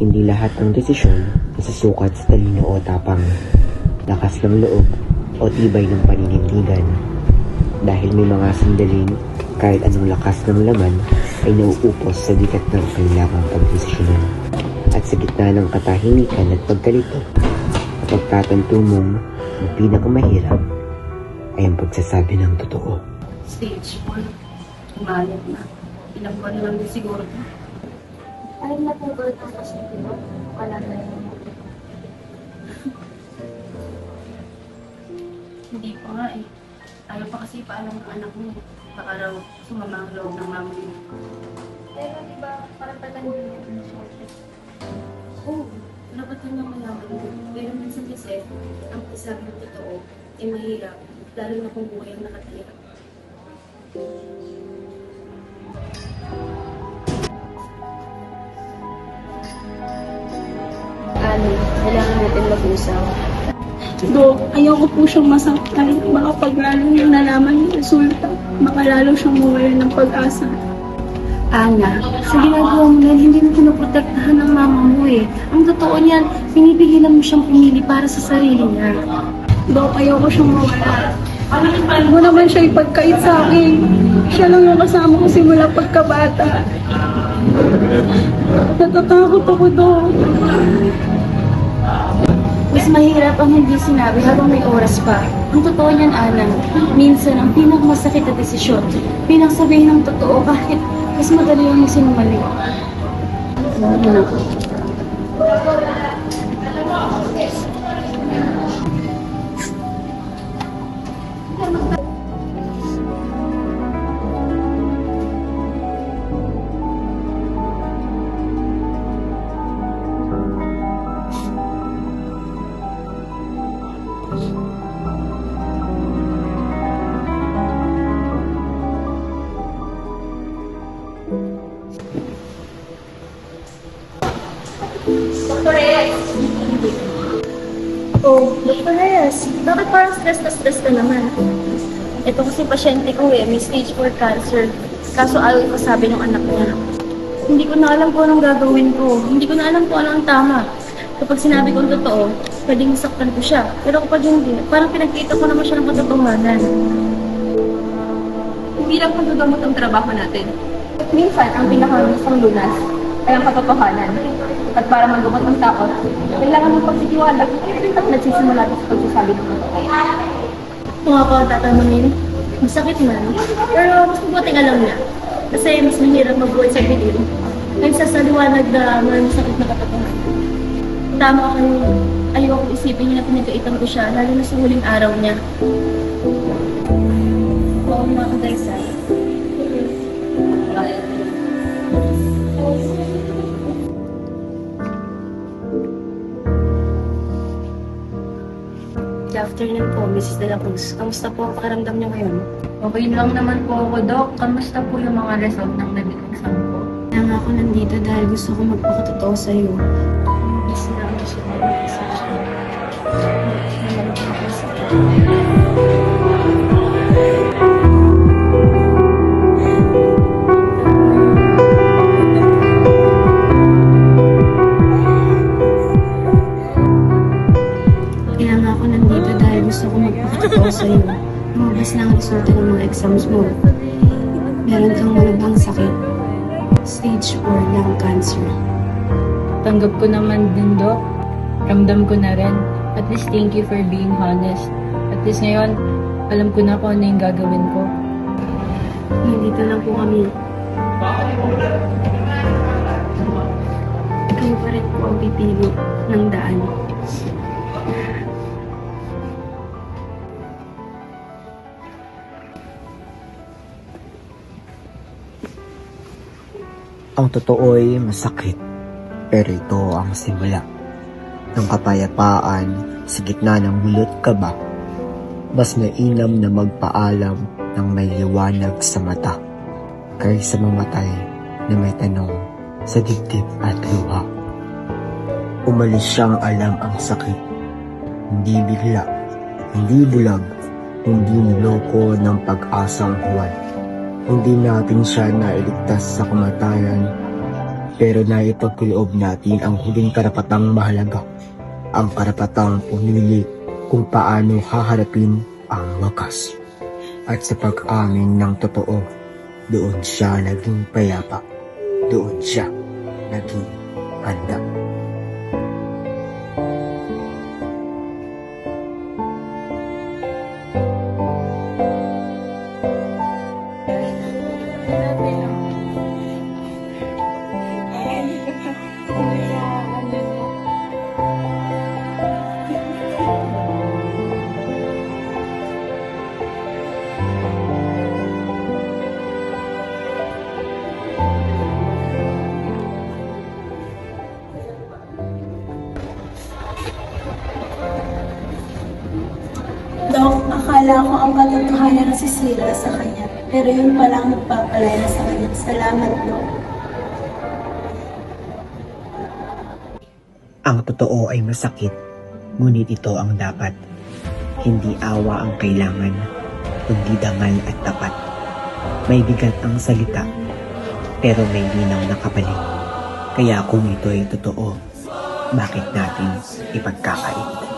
Hindi lahat ng desisyon nasusukat sa talino o tapang, lakas ng loob o tibay ng paninindigan. Dahil may mga sandaling kahit anong lakas ng laman ay nauupos sa bigat ng kailangang pagdesisyonan. At sa gitna ng katahimikan at pagkalito, pagtatanto mong ang pinakamahirap ay ang pagsasabi ng totoo. Stage 1. Umalat na. Ilang buwan na lang din siguro. Ay, napugod ang kasi dito. Wala na yun. Hindi pa nga eh. Ayaw pa kasi paalam ng anak mo. Baka raw sumama ang loob ng mama mo. Pero di ba, parang patangin niya. Oo, dapat yun naman naman yun. Pero minsan kasi, ang pagsabi ng totoo ay mahirap. Lalo na kung buhay ang nakataya. Ano, kailangan natin mag-usap. Dok, ayoko po siyang masaktan. Baka pag lalo niyang nalaman yung resulta, baka lalo siyang mawala ng pag-asa. Ana, sa ginagawa mo na, hindi mo pinoprotektahan ng mama mo eh. Ang totoo niyan, pinipigilan mo siyang pumili para sa sarili niya. Dok, ayoko siyang mawala. Huwag mo naman siya ipagkait sa akin. Siya lang yung kasama ko simula pagkabata. Natatakot ako, Dok. Mas mahirap ang hindi sinabi habang may oras pa. Ang totoo niyan, Ana, minsan ang pinakamasakit na desisyon, pinagsabihin ng totoo kahit mas madali ang sinungaling. Dr. Reyes! Oh, Dr. Reyes, bakit parang stress na stress ka naman? Ito kasi pasyente ko eh, may stage 4 cancer. Kaso ayaw ipasabi ng anak niya. Hindi ko na alam kung anong gagawin ko. Hindi ko na alam kung ano ang tama. Kapag sinabi ko ang totoo, pwedeng masaktan ko siya. Pero kapag hindi, parang pinagkita ko naman siya ng katotohanan. Hindi lang paggagamot ang trabaho natin. Minsan, ang pinakamasang lunas ay ang katotohanan. At para magamot ng takot, kailangan ng pagtitiwala at nagsisimula sa pagsasabi ng totoo. Kung ako ang tatanungin, masakit man. Pero mas mabuting alam niya. Kasi mas mahirap magbuhay sa bidil. Kaysa sa liwanag na may masakit na katotohanan. Tama kayo. Ayoko isipin niya na pinagkaitan ko siya, lalo na sa huling araw niya. Oo mga kagaysan. Good afternoon po, Mrs. De La Cruz. Kamusta po ang pakiramdam niyo ngayon? Okay lang naman po ako, Doc. Kamusta po yung mga result ng naging exam ko? Kaya nga ako nandito dahil gusto ko magpakatotoo sa iyo. Miss na ako siya mag-message. Kaya nga ako nandito dahil gusto ko magpakatotoo sa iyo. Lumabas na ang resulta ng mga exams mo. Meron kang malubhang sakit. Stage 4 lung cancer. Tanggap ko naman din, Doc. Ramdam ko na rin. At least thank you for being honest. At least ngayon, alam ko na kung ano yung gagawin ko. Nandito lang po kami. Kayo pa rin po ang pipili ng daan. Ang totoo'y masakit, pero ito ang simula ng kapayapaan sa gitna ng gulot kaba. Mas mainam na magpaalam ng may liwanag sa mata kaysa mamatay na may tanong sa dibdib at luha. Umalis siyang alam ang sakit, hindi bigla, hindi bulag, hindi niloko ng pag-asang huwad. Hindi natin siya nailigtas sa kamatayan, Pero naipagkaloob natin ang huling karapatang mahalaga, ang karapatang pumili kung paano haharapin ang wakas. At sa pag-amin ng totoo, doon siya naging payapa, doon siya naging handa. Dok, akala ko ang katotohanan na sisira sa kanya. Pero yun pala ang nagpapalaya sa kanya. Salamat, Dok. Ang totoo ay masakit, ngunit ito ang dapat. Hindi awa ang kailangan, kundi dangal at tapat. May bigat ang salita, pero may linaw na kapalit. Kaya kung ito ay totoo, bakit natin ipagkakait?